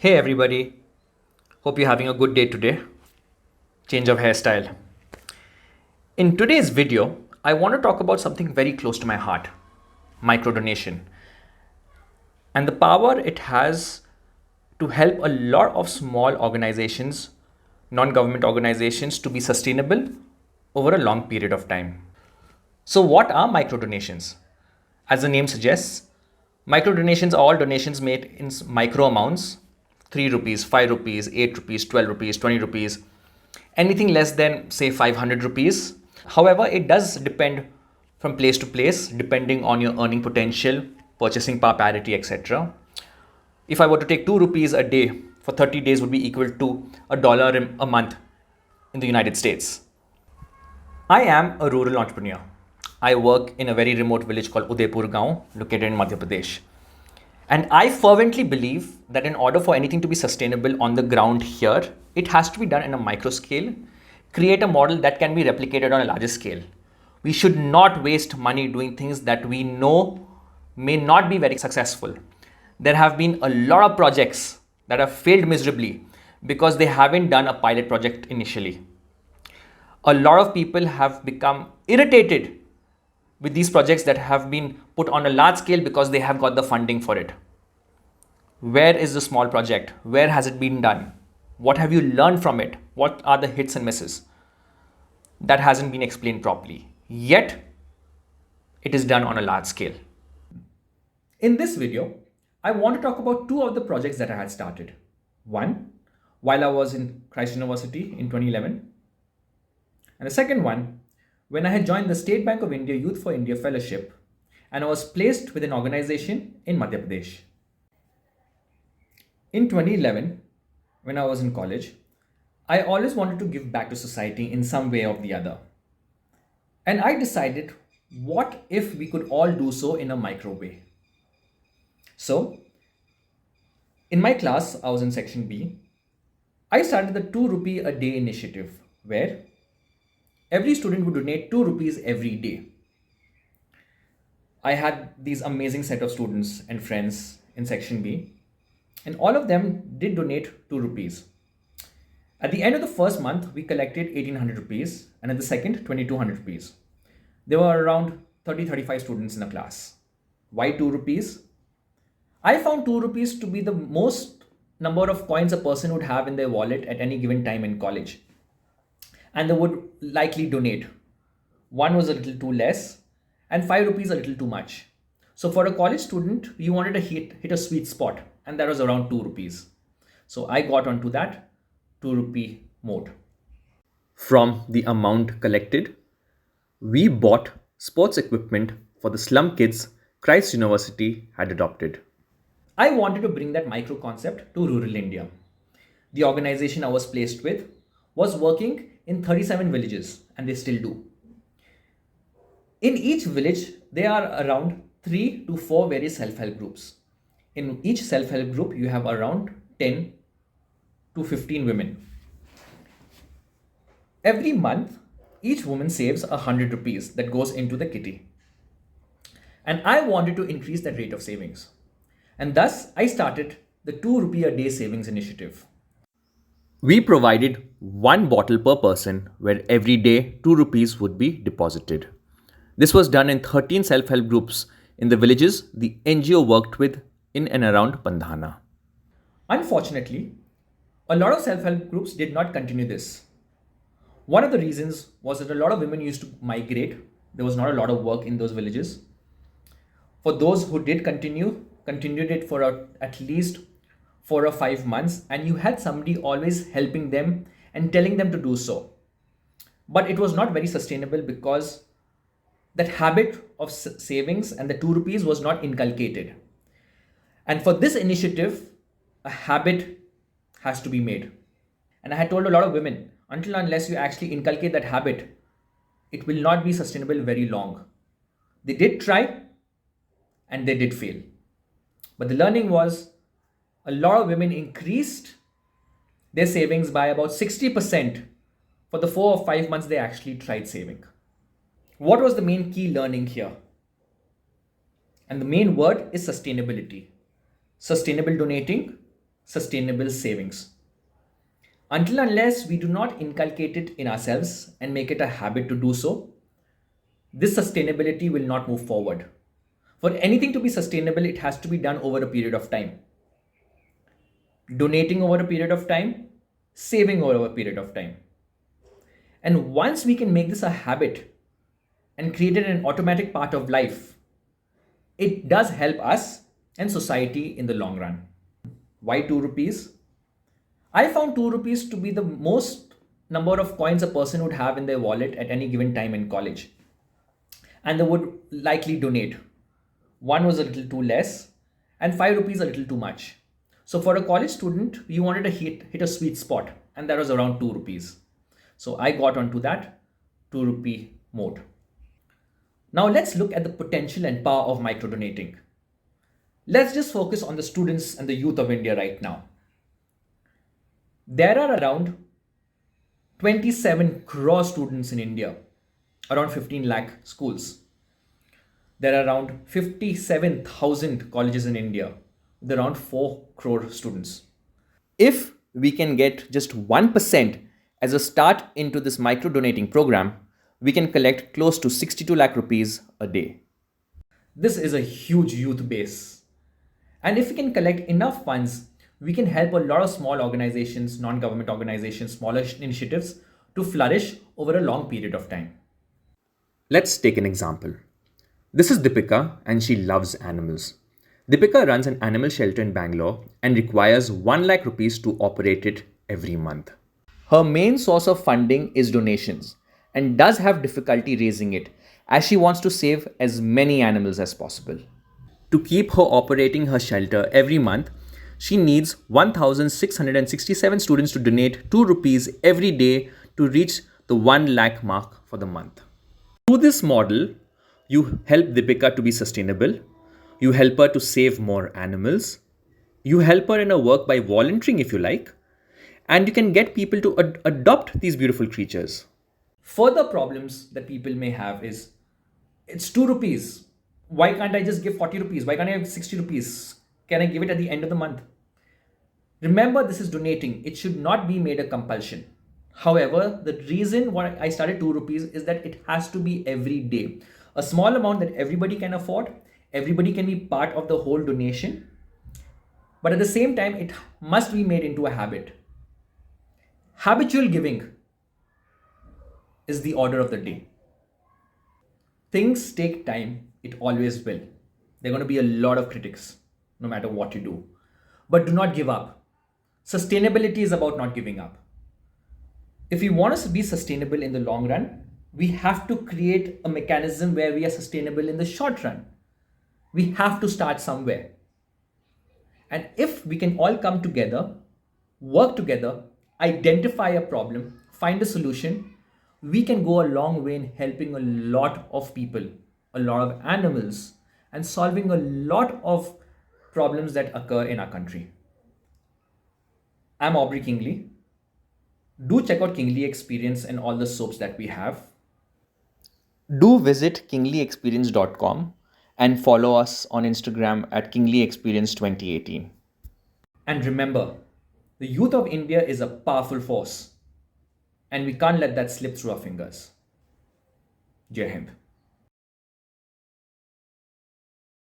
Hey everybody, hope you're having a good day today. Change of hairstyle. In today's video, I want to talk about something very close to my heart, microdonation, and the power it has to help a lot of small organizations, non government organizations, to be sustainable over a long period of time. So, what are microdonations? As the name suggests, microdonations are all donations made in micro amounts 3 rupees, 5 rupees, 8 rupees, 12 rupees, 20 rupees, anything less than, say, 500 rupees. However, it does depend from place to place depending on your earning potential, purchasing power parity, etc. If I were to take 2 rupees a day for 30 days, would be equal to $1 a month in the United States. I am a rural entrepreneur. I work in a very remote village called Udaipur Gaon, located in Madhya Pradesh. And I fervently believe that in order for anything to be sustainable on the ground here, it has to be done in a micro scale, create a model that can be replicated on a larger scale. We should not waste money doing things that we know may not be very successful. There have been a lot of projects that have failed miserably because they haven't done a pilot project initially. A lot of people have become irritated with these projects that have been put on a large scale because they have got the funding for it. Where is the small project? Where has it been done? What have you learned from it? What are the hits and misses? That hasn't been explained properly. Yet, it is done on a large scale. In this video, I want to talk about two of the projects that I had started. One, while I was in Christ University in 2011, and the second one, when I had joined the State Bank of India Youth for India Fellowship and I was placed with an organization in Madhya Pradesh. In 2011, when I was in college, I always wanted to give back to society in some way or the other. And I decided, what if we could all do so in a micro way? So, in my class, I was in section B, I started the 2 rupee a day initiative where every student would donate 2 rupees every day. I had these amazing set of students and friends in section B, and all of them did donate 2 rupees. At the end of the first month, we collected 1800 rupees, and at the second, 2200 rupees. There were around 30-35 students in the class. Why 2 rupees? I found 2 rupees to be the most number of coins a person would have in their wallet at any given time in college. And they would likely donate. One was a little too less, and 5 rupees a little too much. So for a college student, you wanted to hit a sweet spot, and that was around 2 rupees. So I got onto that 2 rupee mode. From the amount collected, we bought sports equipment for the slum kids Christ University had adopted. I wanted to bring that micro concept to rural India. The organization I was placed with was working in 37 villages, and they still do. In each village, there are around 3 to 4 various self-help groups. In each self-help group, you have around 10 to 15 women. Every month, each woman saves 100 rupees that goes into the kitty. And I wanted to increase that rate of savings. And thus, I started the 2 rupee a day savings initiative. We provided one bottle per person where every day 2 rupees would be deposited. This was done in 13 self-help groups in the villages the NGO worked with in and around Pandhana. Unfortunately, a lot of self-help groups did not continue this. One of the reasons was that a lot of women used to migrate. There was not a lot of work in those villages. For those who did continued it for at least 4 or 5 months, and you had somebody always helping them and telling them to do so. But it was not very sustainable because that habit of savings and the 2 rupees was not inculcated. And for this initiative, a habit has to be made. And I had told a lot of women, until unless you actually inculcate that habit, it will not be sustainable very long. They did try and they did fail. But the learning was a lot of women increased their savings by about 60% for the 4 or 5 months they actually tried saving. What was the main key learning here? And the main word is sustainability. Sustainable donating sustainable savings. Until unless we do not inculcate it in ourselves and make it a habit to do so, this sustainability will not move forward. For anything to be sustainable, it has to be done over a period of time. Donating over a period of time, saving over a period of time. And once we can make this a habit and create it an automatic part of life, it does help us and society in the long run. Why 2 rupees? I found 2 rupees to be the most number of coins a person would have in their wallet at any given time in college. And they would likely donate. 1 was a little too less, and 5 rupees a little too much. So for a college student, you wanted to hit a sweet spot, and that was around 2 rupees. So I got onto that 2 rupee mode. Now let's look at the potential and power of microdonating. Let's just focus on the students and the youth of India right now. There are around 27 crore students in India, around 15 lakh schools. There are around 57,000 colleges in India with around 4 crore students. If we can get just 1% as a start into this micro donating program, we can collect close to 62 lakh rupees a day. This is a huge youth base. And if we can collect enough funds, we can help a lot of small organizations, non-government organizations, smaller initiatives to flourish over a long period of time. Let's take an example. This is Deepika and she loves animals. Deepika runs an animal shelter in Bangalore and requires 1 lakh rupees to operate it every month. Her main source of funding is donations and does have difficulty raising it as she wants to save as many animals as possible. To keep her operating her shelter every month, she needs 1,667 students to donate 2 rupees every day to reach the 1 lakh mark for the month. Through this model, you help Deepika to be sustainable, you help her to save more animals, you help her in her work by volunteering if you like, and you can get people to adopt these beautiful creatures. Further problems that people may have is, it's 2 rupees. Why can't I just give 40 rupees? Why can't I have 60 rupees? Can I give it at the end of the month? Remember, this is donating. It should not be made a compulsion. However, the reason why I started 2 rupees is that it has to be every day. A small amount that everybody can afford. Everybody can be part of the whole donation. But at the same time, it must be made into a habit. Habitual giving is the order of the day. Things take time. It always will. There are going to be a lot of critics, no matter what you do. But do not give up. Sustainability is about not giving up. If we want us to be sustainable in the long run, we have to create a mechanism where we are sustainable in the short run. We have to start somewhere. And if we can all come together, work together, identify a problem, find a solution, we can go a long way in helping a lot of people, a lot of animals, and solving a lot of problems that occur in our country. I'm Aubrey Kingley. Do check out Kingley Experience and all the soaps that we have. Do visit kingleyexperience.com and follow us on Instagram at kingleyexperience2018. And remember, the youth of India is a powerful force, and we can't let that slip through our fingers. Jai Hind.